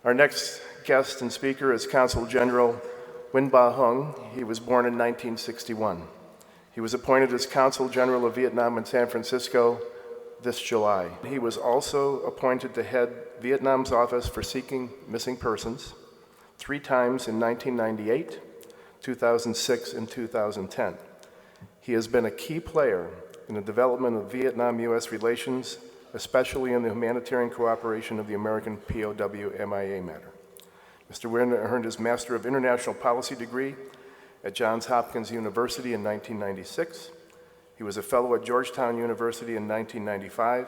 Our next guest and speaker is Consul General Nguyen. He was born in 1961. He was appointed as Consul General of Vietnam in San Francisco this July. He was also appointed to head Vietnam's Office for Seeking Missing Persons 3 times in 1998, 2006, and 2010. He has been a key player in the development of Vietnam-U.S. relations, especially in the humanitarian cooperation of the American POW MIA matter. Mr. Nguyen earned his Master of International Policy degree at Johns Hopkins University in 1996. He was a fellow at Georgetown University in 1995.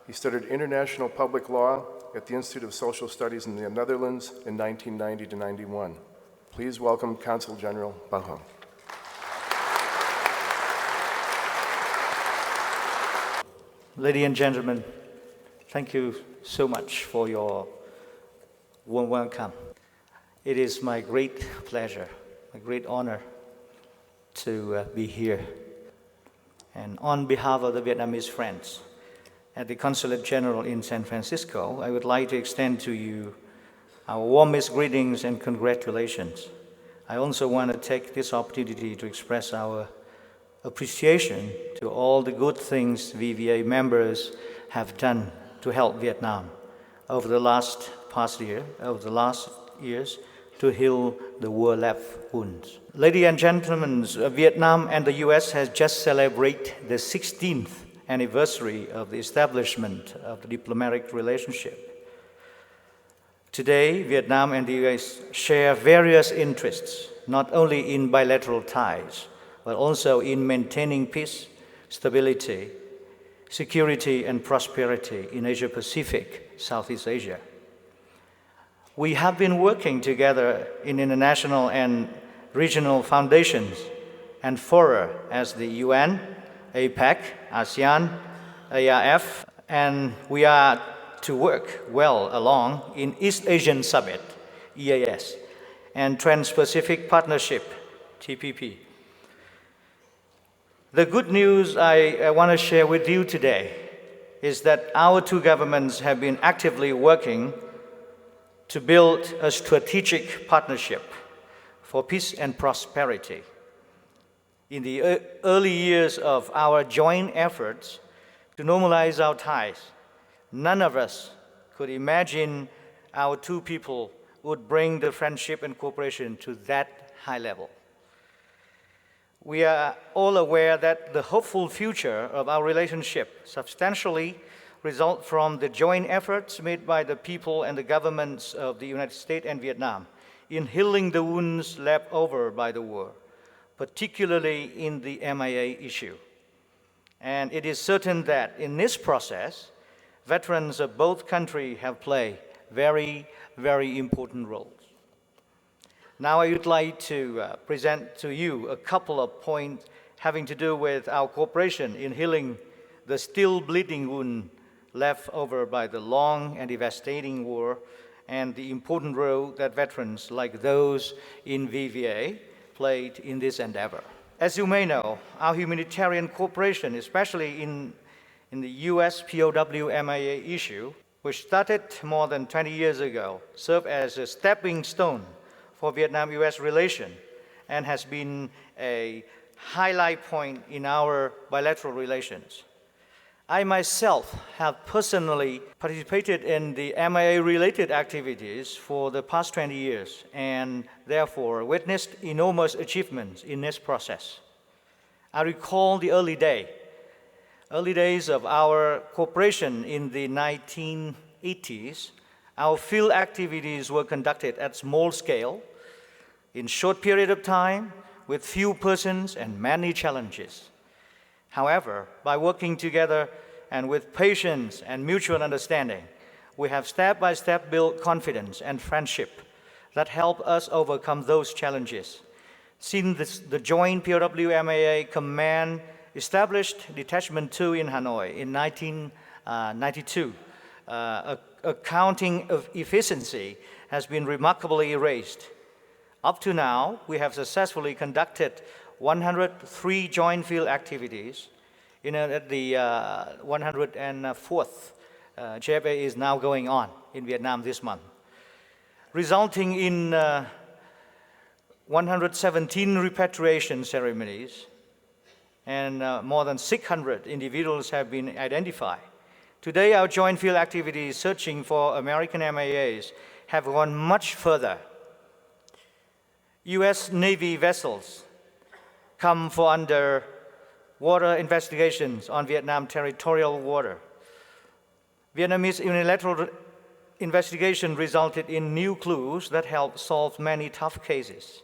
He studied international public law at the Institute of Social Studies in the Netherlands in 1990 to 91. Please welcome Consul General Ba Hung. Ladies and gentlemen, thank you so much for your warm welcome. It is my great pleasure, a great honor to be here. And on behalf of the Vietnamese friends at the Consulate General in San Francisco, I would like to extend to you our warmest greetings and congratulations. I also want to take this opportunity to express our appreciation to all the good things VVA members have done to help Vietnam over the last years to heal the war-left wounds. Ladies and gentlemen, Vietnam and the U.S. has just celebrated the 16th anniversary of the establishment of the diplomatic relationship. Today, Vietnam and the U.S. share various interests, not only in bilateral ties, but also in maintaining peace, stability, security, and prosperity in Asia-Pacific, Southeast Asia. We have been working together in international and regional foundations and fora as the UN, APEC, ASEAN, ARF, and we are to work well along in East Asian Summit, EAS, and Trans-Pacific Partnership, TPP. The good news I want to share with you today is that our two governments have been actively working to build a strategic partnership for peace and prosperity. In the early years of our joint efforts to normalize our ties, none of us could imagine our two people would bring the friendship and cooperation to that high level. We are all aware that the hopeful future of our relationship substantially result from the joint efforts made by the people and the governments of the United States and Vietnam in healing the wounds left over by the war, particularly in the MIA issue. And it is certain that in this process, veterans of both countries have played very, very important roles. Now I would like to present to you a couple of points having to do with our cooperation in healing the still bleeding wound left over by the long and devastating war and the important role that veterans like those in VVA played in this endeavor. As you may know, our humanitarian cooperation, especially in the US POW MIA issue, which started more than 20 years ago, served as a stepping stone for Vietnam-US relation and has been a highlight point in our bilateral relations. I myself have personally participated in the MIA-related activities for the past 20 years and therefore witnessed enormous achievements in this process. I recall the early days of our cooperation in the 1980s. Our field activities were conducted at small scale, in short period of time, with few persons and many challenges. However, by working together and with patience and mutual understanding, we have step-by-step built confidence and friendship that help us overcome those challenges. Since the joint POW-MIA Command established Detachment 2 in Hanoi in 1992, accounting of efficiency has been remarkably raised. Up to now, we have successfully conducted 103 joint field activities. The 104th JFA is now going on in Vietnam this month. resulting in 117 repatriation ceremonies, and more than 600 individuals have been identified. Today, our joint field activities searching for American MIAs have gone much further. U.S. Navy vessels come for underwater investigations on Vietnam territorial water. Vietnamese unilateral investigation resulted in new clues that helped solve many tough cases.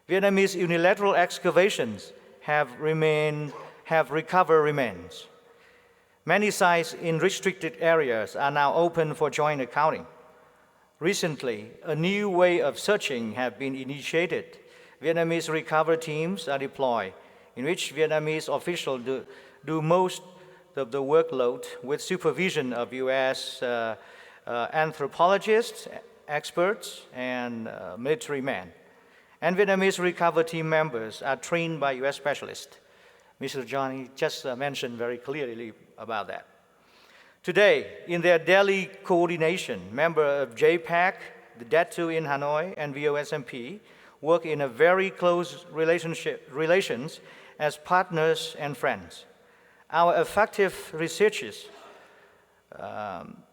Vietnamese unilateral excavations have recovered remains. Many sites in restricted areas are now open for joint accounting. Recently, a new way of searching has been initiated. Vietnamese recovery teams are deployed, in which Vietnamese officials do most of the workload with supervision of U.S. Anthropologists, experts, and military men. And Vietnamese recovery team members are trained by U.S. specialists. Mr. Johnny just mentioned very clearly about that. Today, in their daily coordination, members of JPAC, the DET2 in Hanoi, and VOSMP work in a very close relations as partners and friends. Our effective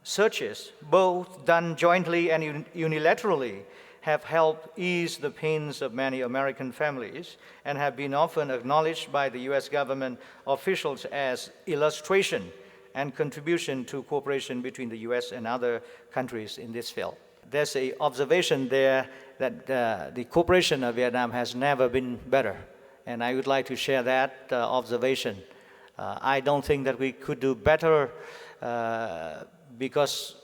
searches, both done jointly and unilaterally, have helped ease the pains of many American families and have been often acknowledged by the U.S. government officials as illustration and contribution to cooperation between the U.S. and other countries in this field. There's an observation there that the cooperation of Vietnam has never been better, and I would like to share that observation. I don't think that we could do better because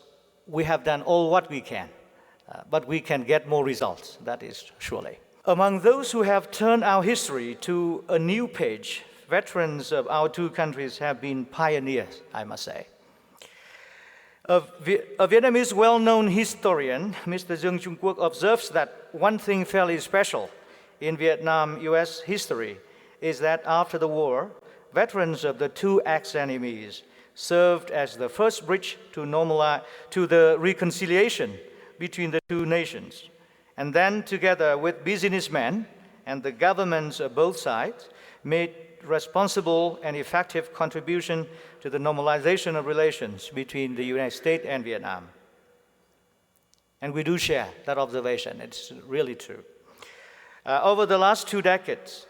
we have done all what we can. But we can get more results, that is surely. Among those who have turned our history to a new page, veterans of our two countries have been pioneers, I must say. A Vietnamese well-known historian, Mr. Dương Trung Quốc, observes that one thing fairly special in Vietnam-US history is that after the war, veterans of the two ex-enemies served as the first bridge to the reconciliation between the two nations, and then together with businessmen and the governments of both sides made responsible and effective contribution to the normalization of relations between the United States and Vietnam. And we do share that observation. It's really true. Over the last 2 decades,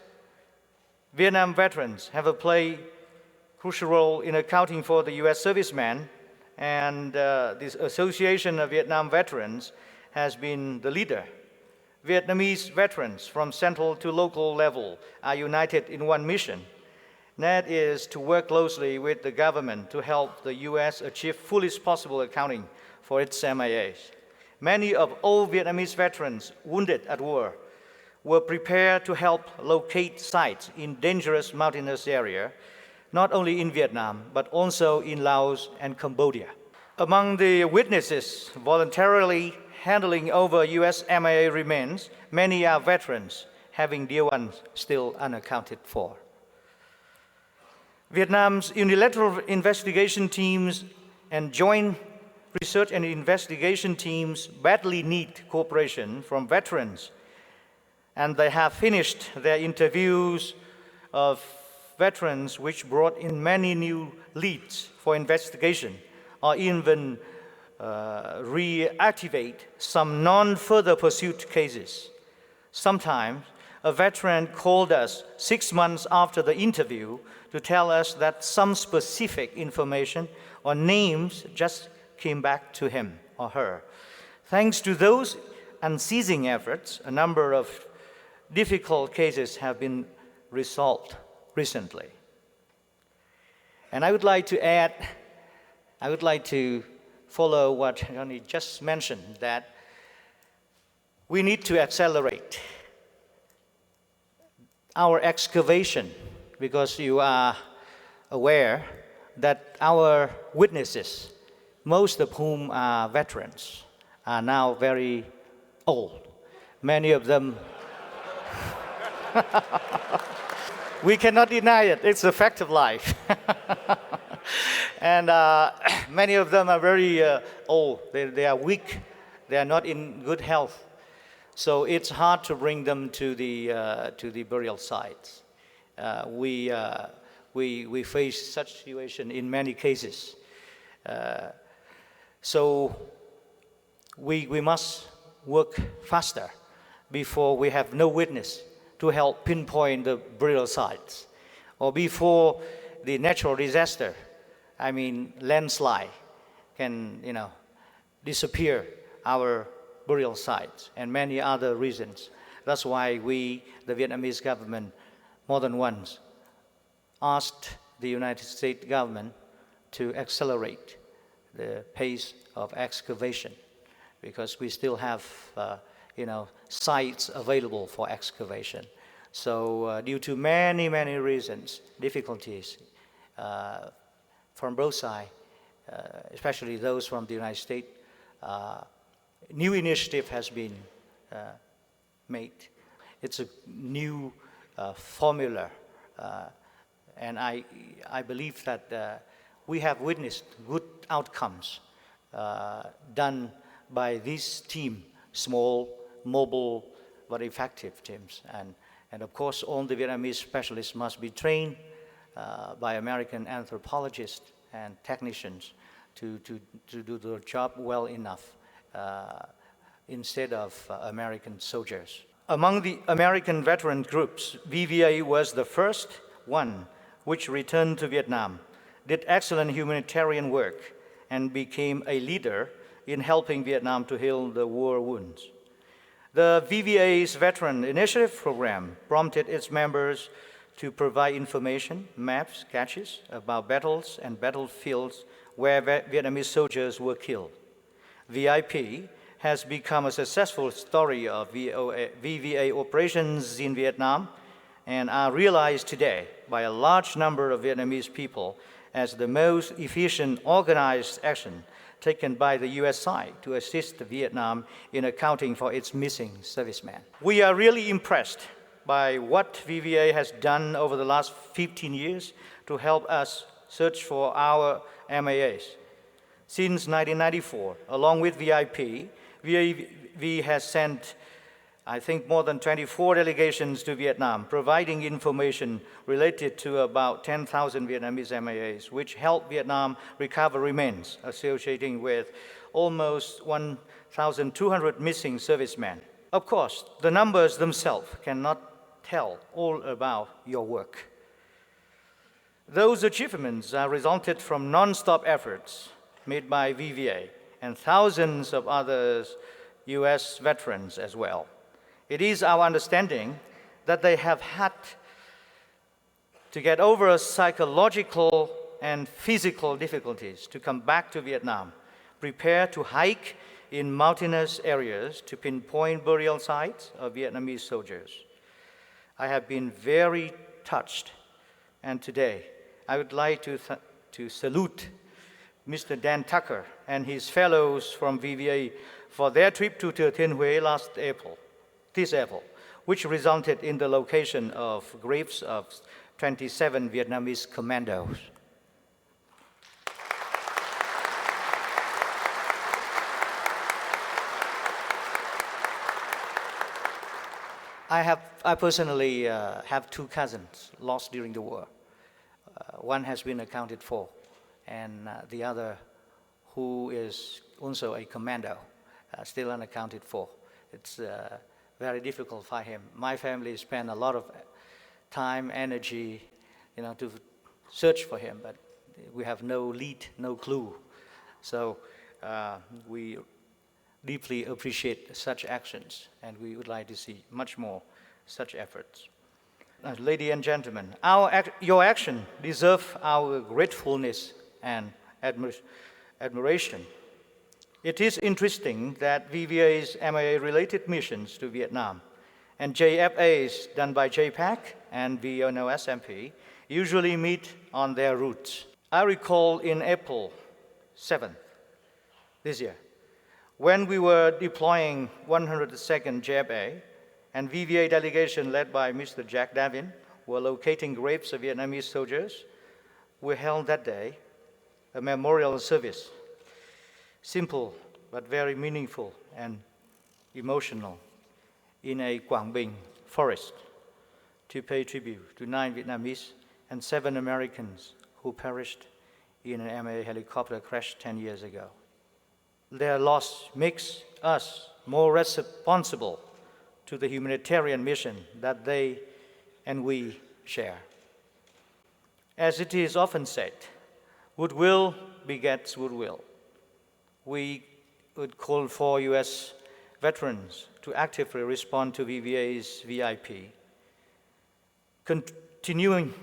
Vietnam veterans have played a crucial role in accounting for the U.S. servicemen, and this Association of Vietnam Veterans has been the leader. Vietnamese veterans from central to local level are united in one mission. That is to work closely with the government to help the U.S. achieve fullest possible accounting for its MIAs. Many of all Vietnamese veterans wounded at war were prepared to help locate sites in dangerous mountainous area, not only in Vietnam, but also in Laos and Cambodia. Among the witnesses voluntarily handling over U.S. MIA remains, many are veterans, having dear ones still unaccounted for. Vietnam's unilateral investigation teams and joint research and investigation teams badly need cooperation from veterans, and they have finished their interviews of veterans, which brought in many new leads for investigation, or even reactivate some non-further pursuit cases. Sometimes a veteran called us 6 months after the interview to tell us that some specific information or names just came back to him or her. Thanks to those unceasing efforts, a number of difficult cases have been resolved recently. And I would like to follow what Johnny just mentioned, that we need to accelerate our excavation, because you are aware that our witnesses, most of whom are veterans, are now very old. Many of them, we cannot deny it, it's a fact of life. And many of them are very old, they are weak They are not in good health. So it's hard to bring them to the burial sites. We face such situation in many cases. So we must work faster before we have no witness to help pinpoint the burial sites, or before the natural disaster, I mean landslide, can disappear our burial sites and many other reasons. That's why we, the Vietnamese government, more than once asked the United States government to accelerate the pace of excavation, because we still have sites available for excavation. So due to many reasons, difficulties from both sides, especially those from the United States, new initiative has been made. It's a new formula, and I believe that we have witnessed good outcomes done by this team, small, mobile, but effective teams. And of course, all the Vietnamese specialists must be trained by American anthropologists and technicians to do the job well enough instead of American soldiers. Among the American veteran groups, VVA was the first one which returned to Vietnam, did excellent humanitarian work, and became a leader in helping Vietnam to heal the war wounds. The VVA's Veteran Initiative Program prompted its members to provide information, maps, sketches about battles and battlefields where Vietnamese soldiers were killed. VIP has become a successful story of VVA operations in Vietnam, and are realized today by a large number of Vietnamese people as the most efficient organized action taken by the U.S. side to assist Vietnam in accounting for its missing servicemen. We are really impressed by what VVA has done over the last 15 years to help us search for our MAAs. Since 1994, along with VIP, VAV has sent, I think, more than 24 delegations to Vietnam, providing information related to about 10,000 Vietnamese MAAs, which helped Vietnam recover remains associating with almost 1,200 missing servicemen. Of course, the numbers themselves cannot tell all about your work. Those achievements are resulted from non-stop efforts made by VVA and thousands of other U.S. veterans as well. It is our understanding that they have had to get over psychological and physical difficulties to come back to Vietnam, prepare to hike in mountainous areas to pinpoint burial sites of Vietnamese soldiers. I have been very touched, and today I would like to salute Mr. Dan Tucker and his fellows from VVA for their trip to Thừa Thiên Huế this April, which resulted in the location of graves of 27 Vietnamese commandos. I personally have two cousins lost during the war. One has been accounted for, and the other, who is also a commando, still unaccounted for. It's very difficult for him. My family spent a lot of time, energy, to search for him, but we have no lead, no clue. So we deeply appreciate such actions, and we would like to see much more such efforts. Ladies and gentlemen, your action deserves our gratefulness and admiration. It is interesting that VVA's MAA-related missions to Vietnam and JFAs done by JPAC and VNOSMP usually meet on their routes. I recall in April 7th this year, when we were deploying 102nd JFA, and VVA delegation led by Mr. Jack Davin were locating graves of Vietnamese soldiers, we held that day a memorial service, simple but very meaningful and emotional in a Quang Binh forest to pay tribute to 9 Vietnamese and 7 Americans who perished in an MA helicopter crash 10 years ago. Their loss makes us more responsible to the humanitarian mission that they and we share. As it is often said, goodwill begets goodwill. We would call for U.S. veterans to actively respond to VVA's VIP, continuing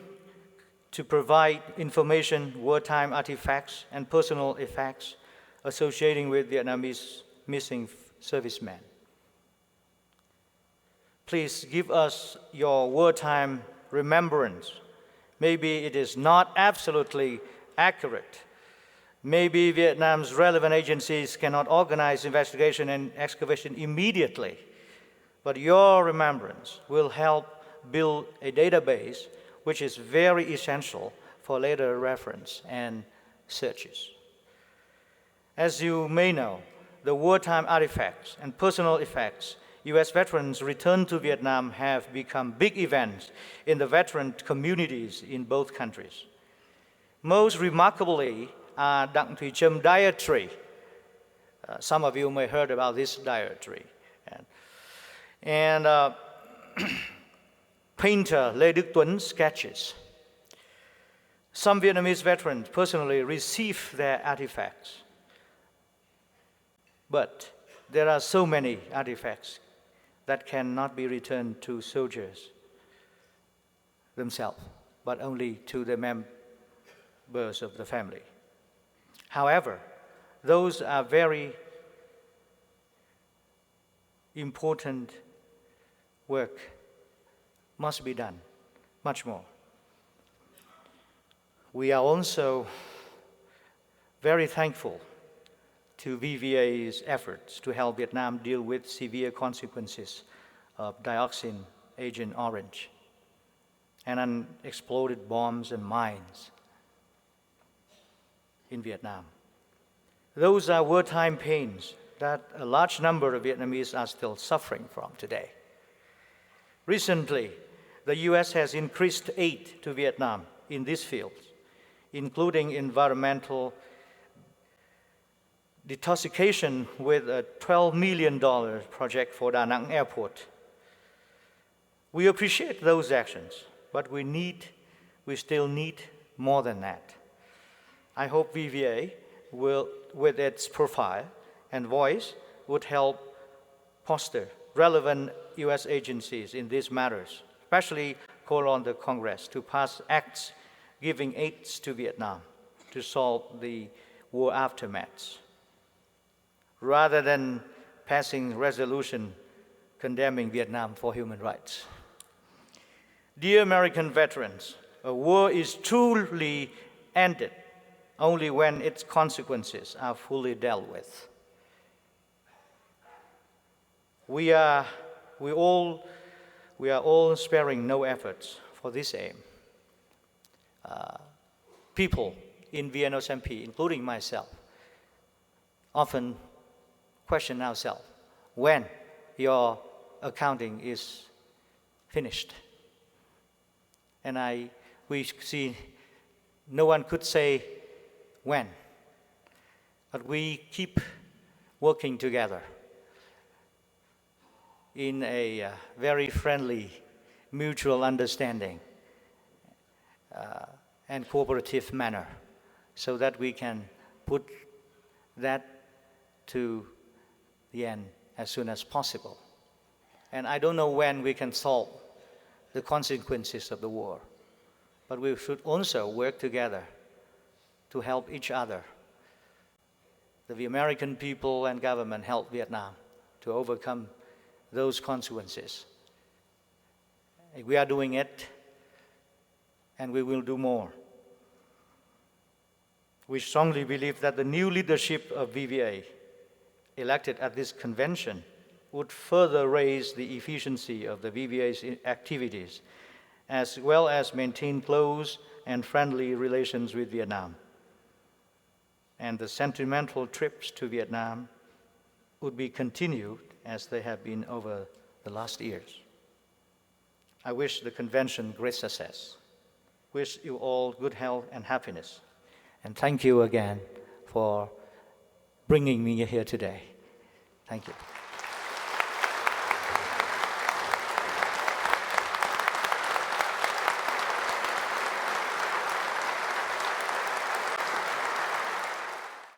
to provide information, wartime artifacts, and personal effects associating with Vietnamese missing servicemen. Please give us your wartime remembrance. Maybe it is not absolutely accurate. Maybe Vietnam's relevant agencies cannot organize investigation and excavation immediately, but your remembrance will help build a database which is very essential for later reference and searches. As you may know, the wartime artifacts and personal effects U.S. veterans returned to Vietnam have become big events in the veteran communities in both countries. Most remarkably are Dang Thuy Châm dietary. Some of you may have heard about this dietary. And painter Lê Đức Tuấn sketches. Some Vietnamese veterans personally receive their artifacts. But there are so many artifacts that cannot be returned to soldiers themselves, but only to the members of the family. However, those are very important work must be done, much more. We are also very thankful to VVA's efforts to help Vietnam deal with severe consequences of dioxin Agent Orange and unexploded bombs and mines in Vietnam. Those are wartime pains that a large number of Vietnamese are still suffering from today. Recently, the U.S. has increased aid to Vietnam in these fields, including environmental detoxification with a $12 million project for Da Nang Airport. We appreciate those actions, but we still need more than that. I hope VVA will, with its profile and voice, would help foster relevant U.S. agencies in these matters, especially call on the Congress to pass acts giving aids to Vietnam to solve the war aftermaths, rather than passing resolution condemning Vietnam for human rights. Dear American veterans, a war is truly ended only when its consequences are fully dealt with. We are all sparing no efforts for this aim. People in VNOSMP, including myself, often question ourselves when your accounting is finished. And we see no one could say when, but we keep working together in a very friendly, mutual understanding and cooperative manner so that we can put that to the end as soon as possible. And I don't know when we can solve the consequences of the war, but we should also work together to help each other. The American people and government help Vietnam to overcome those consequences. We are doing it, and we will do more. We strongly believe that the new leadership of VVA, elected at this convention, would further raise the efficiency of the VVA's activities, as well as maintain close and friendly relations with Vietnam. And the sentimental trips to Vietnam would be continued as they have been over the last years. I wish the convention great success. Wish you all good health and happiness. And thank you again for bringing me here today. Thank you.